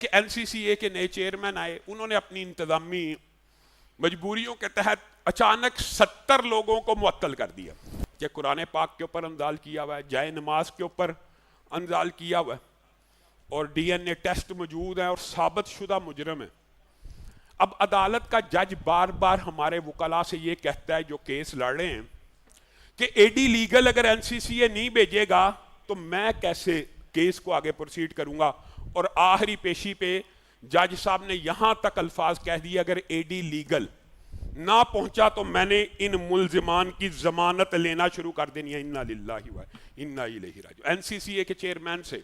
कि एनसीसीए के नए चेयरमैन आए, उन्होंने अपनी इंतजामी मजबूरियों के तहत अचानक 70 लोगों को मुअत्तल कर दिया कि कुरान पाक के ऊपर अंजाल किया हुआ है, जाए नमाज के ऊपर अंजाल किया हुआ है और डीएनए टेस्ट मौजूद है और साबित शुदा मुजरम है। अब अदालत का जज बार बार हमारे वकला से ये कहता है जो केस लड़ रहे हैं कि एडी लीगल अगर एनसीसीए नहीं भेजेगा तो मैं कैसे केस को आगे प्रोसीड करूंगा। और आखिरी पेशी पे जज साहब ने यहां तक अल्फाज कह दिए अगर एडी लीगल ना पहुंचा तो मैंने इन मुल्जिमान की जमानत लेना शुरू कर देनी है। इन्ना लिल्लाहि व इन्ना इलैहि राजिऊन। एनसीसीए के चेयरमैन से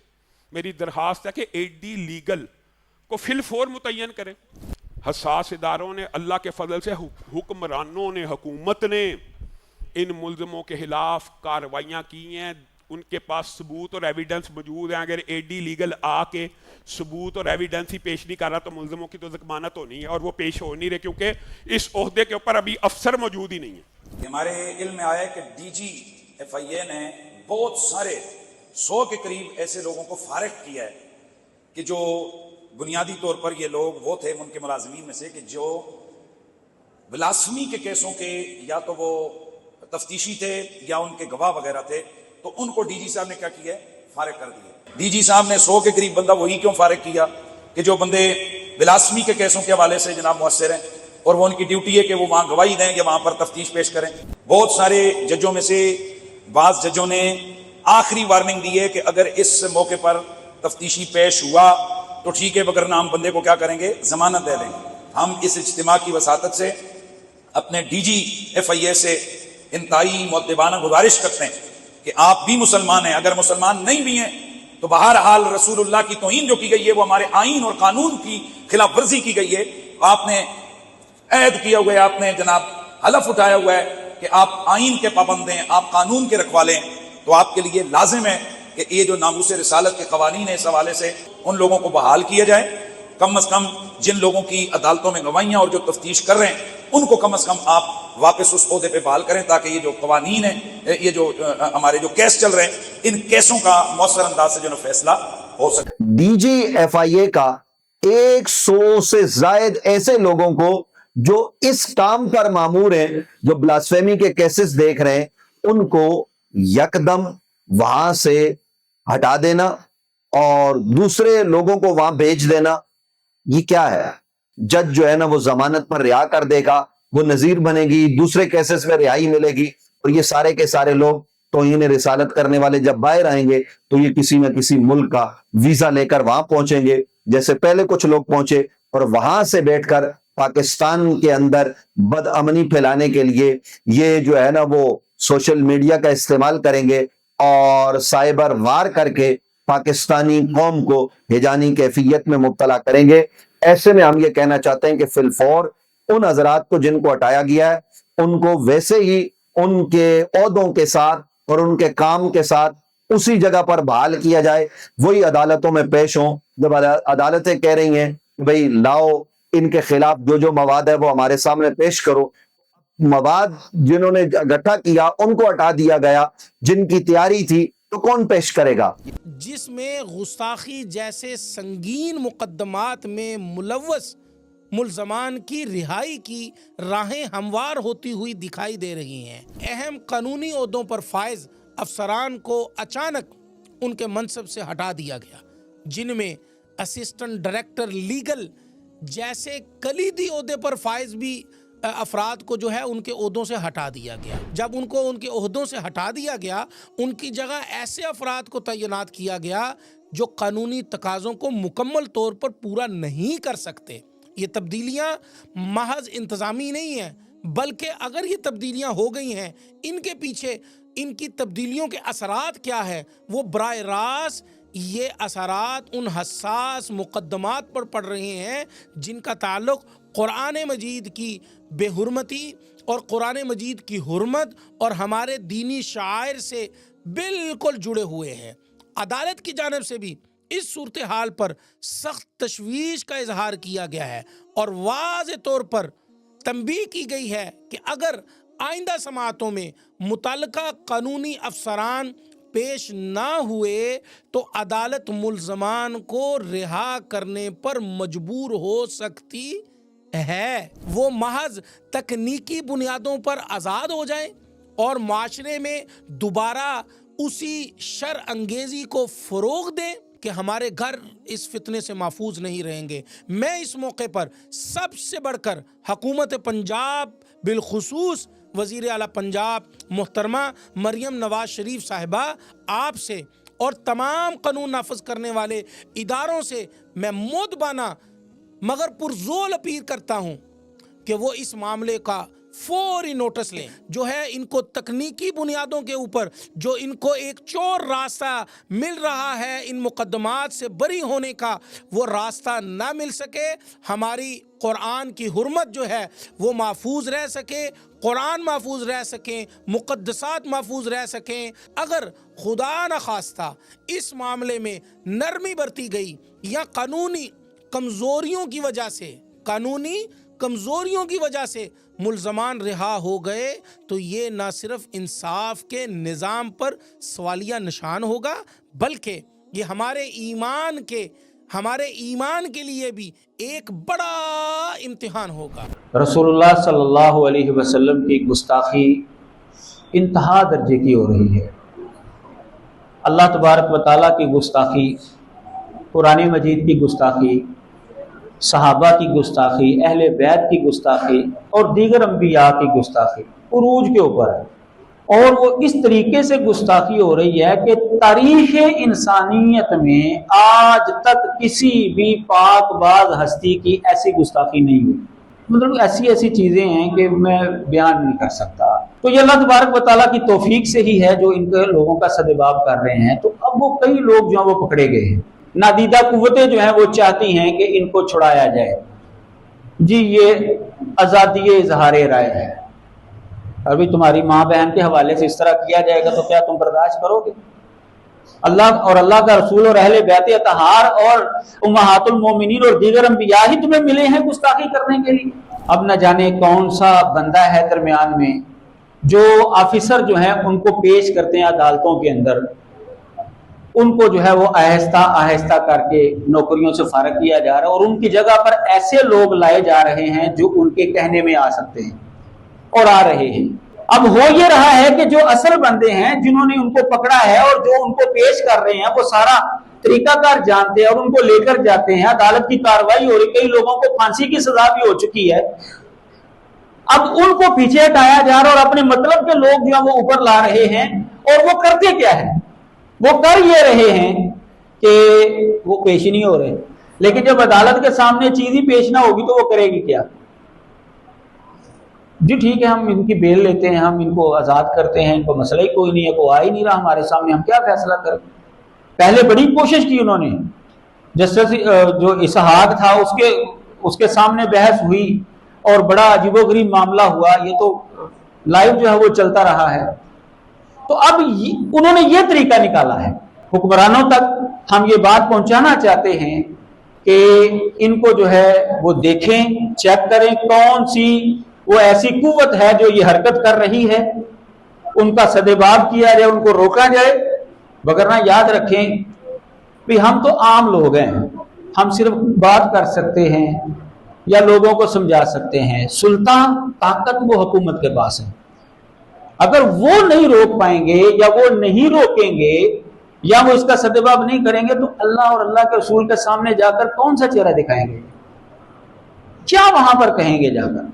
मेरी दरखास्त है कि एडी लीगल को फिल फोर मुतय्यन करें। हसास इदारों ने, अल्लाह के फजल से हुक्मरानों ने, हुकूमत ने इन मुल्ज़िमों के खिलाफ कार्रवाइयाँ की हैं, उनके पास सबूत और एविडेंस मौजूद है। अगर एडी लीगल आके सबूत और एविडेंस ही पेश नहीं कर रहा तो मुल्ज़िमों की तो ज़मानत होनी है, और वो पेश हो नहीं रहे क्योंकि इस ओहदे के ऊपर अभी अफसर मौजूद ही नहीं है। हमारे इल्म में आया कि डीजी FIA ने बहुत सारे 100 के करीब ऐसे लोगों को फारिग किया है कि जो बुनियादी तौर पर ये लोग वो थे उनके मुलाजमीन में से कि जो ब्लास्फेमी के केसों के या तो वो तफ्तीशी थे या उनके गवाह वगैरह थे, तो उनको डीजी साहब ने क्या किया, फारिग कर दिया। डीजी साहब ने 100 के करीब बंदा वही क्यों फारिग किया कि जो बंदे ब्लास्फेमी के केसों के हवाले से जनाब मुअस्सिर हैं और वो उनकी ड्यूटी है कि वो वहां गवाही दें या वहां पर तफ्तीश पेश करें। बहुत सारे जजों में से बाज जजों ने आखिरी वार्निंग दी है कि अगर इस मौके पर तफ्तीशी पेश हुआ तो ठीक है, वगरना हम बंदे को क्या करेंगे, जमानत दे देंगे। हम इस इज्तिमा की वसातत से अपने डीजी FIA से इंतहाई मुअद्दिबाना गुजारिश करते हैं कि आप भी मुसलमान हैं, अगर मुसलमान नहीं भी हैं तो बहरहाल रसूलुल्लाह की तौहीन जो की गई है वो हमारे आईन और कानून की खिलाफ वर्जी की गई है। आपने ऐद किया हुआ है, आपने जनाब हलफ उठाया हुआ है कि आप आईन के पाबंद हैं, आप कानून के रखवाले हैं, तो आपके लिए लाजिम है कि ये जो नामूस रिसालत के कवानीन है इस हवाले से उन लोगों को बहाल किया जाए। कम अज कम जिन लोगों की अदालतों में गवाहियां और जो तफ्तीश कर रहे हैं उनको कम अज कम आप वापस उस ओहदे पे बहाल करें ताकि ये जो कवानीन है, ये जो हमारे जो केस चल रहे हैं, इन केसों का मौसर अंदाज से जो फैसला हो सके। डीजी FIA का 100 से जायद ऐसे लोगों को जो इस काम पर मामूर हैं, जो ब्लास्फेमी के केसेस देख रहे हैं, उनको यकदम वहां से हटा देना और दूसरे लोगों को वहां भेज देना, ये क्या है? जज जो है ना वो जमानत पर रिहा कर देगा, वो नजीर बनेगी, दूसरे केसेस में रिहाई मिलेगी और ये सारे के सारे लोग तौहीन रिसालत करने वाले जब बाहर आएंगे तो ये किसी न किसी मुल्क का वीजा लेकर वहां पहुंचेंगे, जैसे पहले कुछ लोग पहुंचे, और वहां से बैठकर पाकिस्तान के अंदर बदअमनी फैलाने के लिए ये जो है ना वो सोशल मीडिया का इस्तेमाल करेंगे और साइबर वार करके पाकिस्तानी कौम को हिजानी कैफियत में मुब्तला करेंगे। ऐसे में हम ये कहना चाहते हैं कि फिलफौर उन हजरात को जिनको हटाया गया है उनको वैसे ही उनके ओहदों के साथ और उनके काम के साथ उसी जगह पर बहाल किया जाए, वही अदालतों में पेश हों। जब अदालतें कह रही हैं कि भाई लाओ इनके खिलाफ जो जो मवाद है वो हमारे सामने पेश करो, मवाद जिन्होंने इकट्ठा किया उनको हटा दिया गया, जिनकी तैयारी थी तो कौन पेश करेगा? जिसमें गुस्ताखी जैसे संगीन मुकदमात में मुलव्वस मुल्ज़मान की रिहाई की राहें हमवार होती हुई दिखाई दे रही हैं। अहम कानूनी ओहदों पर फायज अफसरान को अचानक उनके मनसब से हटा दिया गया, जिनमें असिस्टेंट डायरेक्टर लीगल जैसे कलीदी ओहदे पर फायज भी अफराद को जो है उनके ओहदों से हटा दिया गया। जब उनको उनके ओहदों से हटा दिया गया, उनकी जगह ऐसे अफराद को तैनात किया गया जो कानूनी तकाज़ों को मुकम्मल तौर पर पूरा नहीं कर सकते। ये तब्दीलियां महज इंतज़ामी नहीं हैं, बल्कि अगर ये तब्दीलियां हो गई हैं, इनके पीछे इनकी तब्दीलियों के असरात क्या है, वो बराह रास्त ये असरात उन हसास मुकद्दमात पर पड़ रहे हैं जिनका ताल्लुक कुरान मजीद की बेहुरमती और कुरान मजीद की हुर्मत और हमारे दीनी शायर से बिल्कुल जुड़े हुए हैं। अदालत की जानिब से भी इस सूरत हाल पर सख्त तशवीश का इजहार किया गया है और वाज़े तौर पर तंबीह की गई है कि अगर आइंदा समाअतों में मुतल्लिका कानूनी अफसरान पेश ना हुए तो अदालत मुल्ज़मान को रिहा करने पर मजबूर हो सकती है। वो महज तकनीकी बुनियादों पर आज़ाद हो जाए और माशरे में दोबारा उसी शर अंगेजी को फ़रोग़ दें कि हमारे घर इस फितने से महफूज नहीं रहेंगे। मैं इस मौके पर सबसे बढ़कर हुकूमत पंजाब बिलखुसूस वज़ीर आला पंजाब मोहतरमा मरियम नवाज शरीफ साहिबा आपसे और तमाम कानून नाफज करने वाले इदारों से मैं मोदबाना मगर पुरजोर अपील करता हूँ कि वो इस मामले का फौरी नोटिस लें। जो है इनको तकनीकी बुनियादों के ऊपर जो इनको एक चोर रास्ता मिल रहा है इन मुकदमात से बरी होने का, वो रास्ता ना मिल सके। हमारी कुरान की हुर्मत जो है वो महफूज रह सके, कुरान महफूज रह सकें, मुक़द्दसात महफूज रह सकें। अगर खुदा न खास्ता इस मामले में नरमी बरती गई या कानूनी कमज़ोरियों की वजह से मुल्ज़मान रिहा हो गए तो ये न सिर्फ इंसाफ के निज़ाम पर सवालिया निशान होगा, बल्कि ये हमारे ईमान के लिए भी एक बड़ा इम्तिहान होगा। रसूलुल्लाह सल्लल्लाहु अलैहि वसल्लम की गुस्ताखी इंतहा दर्जे की हो रही है। अल्लाह तबारक व तआला की गुस्ताखी, कुरान मजीद की गुस्ताखी, सहाबा की गुस्ताखी, अहले बैत की गुस्ताखी और दीगर अंबिया की गुस्ताखी उरूज के ऊपर है। और वो इस तरीके से गुस्ताखी हो रही है कि तारीख़ इंसानियत में आज तक किसी भी पाकबाज हस्ती की ऐसी गुस्ताखी नहीं हुई। मतलब ऐसी चीज़ें हैं कि मैं बयान नहीं कर सकता। तो ये अल्लाह तबारक व तआला की तौफीक से ही है जो इनके लोगों का सदेबाब कर रहे हैं। तो अब वो कई लोग जो हैं वो पकड़े गए हैं। नादीदा कुव्वतें जो हैं वो चाहती हैं कि इनको छुड़ाया जाए। जी ये आज़ादी इज़हार राय है। अभी तुम्हारी माँ बहन के हवाले से इस तरह किया जाएगा तो क्या तुम बर्दाश्त करोगे? अल्लाह का रसूल और अहले बैत अतहार और उम्महातुल मोमिनीन और दीगर अंबिया ही तुम्हें मिले हैं गुस्ताखी करने के लिए। अब न जाने कौन सा बंदा है दरमियान में जो ऑफिसर जो है उनको पेश करते हैं अदालतों के अंदर, उनको जो है वो आहिस्ता आहिस्ता करके नौकरियों से फारिग किया जा रहा है और उनकी जगह पर ऐसे लोग लाए जा रहे हैं जो उनके कहने में आ सकते हैं और आ रहे हैं। अब हो ये रहा है कि जो असल बंदे हैं जिन्होंने उनको पकड़ा है और जो उनको पेश कर रहे हैं वो सारा तरीकाकार जानते हैं और उनको लेकर जाते हैं। अदालत की कार्रवाई हो रही, कई लोगों को फांसी की सजा भी हो चुकी है। अब उनको पीछे हटाया जा रहा है और अपने मतलब के लोग जो है वो ऊपर ला रहे हैं। और वो करते क्या है? वो कर ये रहे हैं कि वो पेश ही नहीं हो रहे, लेकिन जब अदालत के सामने चीज ही पेश ना होगी तो वो करेगी क्या? जी ठीक है, हम इनकी बेल लेते हैं, हम इनको आज़ाद करते हैं, इनको मसला ही कोई नहीं है, कोई आ ही नहीं रहा हमारे सामने, हम क्या फैसला करें? पहले बड़ी कोशिश की उन्होंने, जस्टिस जो इसहाक था उसके सामने बहस हुई और बड़ा अजीबोगरीब मामला हुआ। ये तो लाइव जो है वो चलता रहा है। तो अब उन्होंने ये तरीका निकाला है हुक्मरानों तक। हम ये बात पहुंचाना चाहते हैं कि इनको जो है वो देखें, चेक करें कौन सी वो ऐसी कुव्वत है जो ये हरकत कर रही है, उनका सदेबाब किया जाए, उनको रोका जाए। वगरना याद रखें भी हम तो आम लोग हैं, हम सिर्फ बात कर सकते हैं या लोगों को समझा सकते हैं। सुल्तान ताकत वो हुकूमत के पास है। अगर वो नहीं रोक पाएंगे या वो नहीं रोकेंगे या वो इसका सदेबाब नहीं करेंगे तो अल्लाह और अल्लाह के रसूल के सामने जाकर कौन सा चेहरा दिखाएंगे? क्या वहां पर कहेंगे जाकर?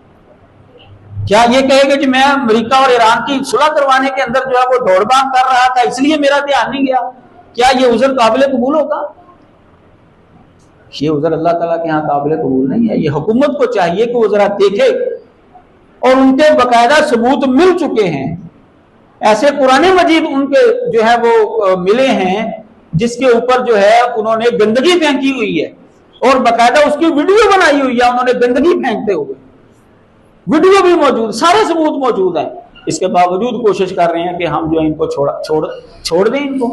क्या ये कहेंगे कि मैं अमेरिका और ईरान की सुलह करवाने के अंदर जो है वो दौड़ भाग कर रहा था इसलिए मेरा ध्यान नहीं गया? क्या ये उज़र काबिल कबूल होगा? ये उज़र अल्लाह ताला के यहाँ काबिल कबूल नहीं है। ये हुकूमत को चाहिए कि वो जरा देखे, और उनके बाकायदा सबूत मिल चुके हैं। ऐसे कुरान मजीद उनके जो है वो मिले हैं जिसके ऊपर जो है उन्होंने गंदगी फेंकी हुई है और बाकायदा उसकी वीडियो बनाई हुई है। उन्होंने गंदगी फेंकते हुए वीडियो भी मौजूद, सारे सबूत मौजूद हैं। इसके बावजूद कोशिश कर रहे हैं कि हम जो है इनको छोड़ दें इनको।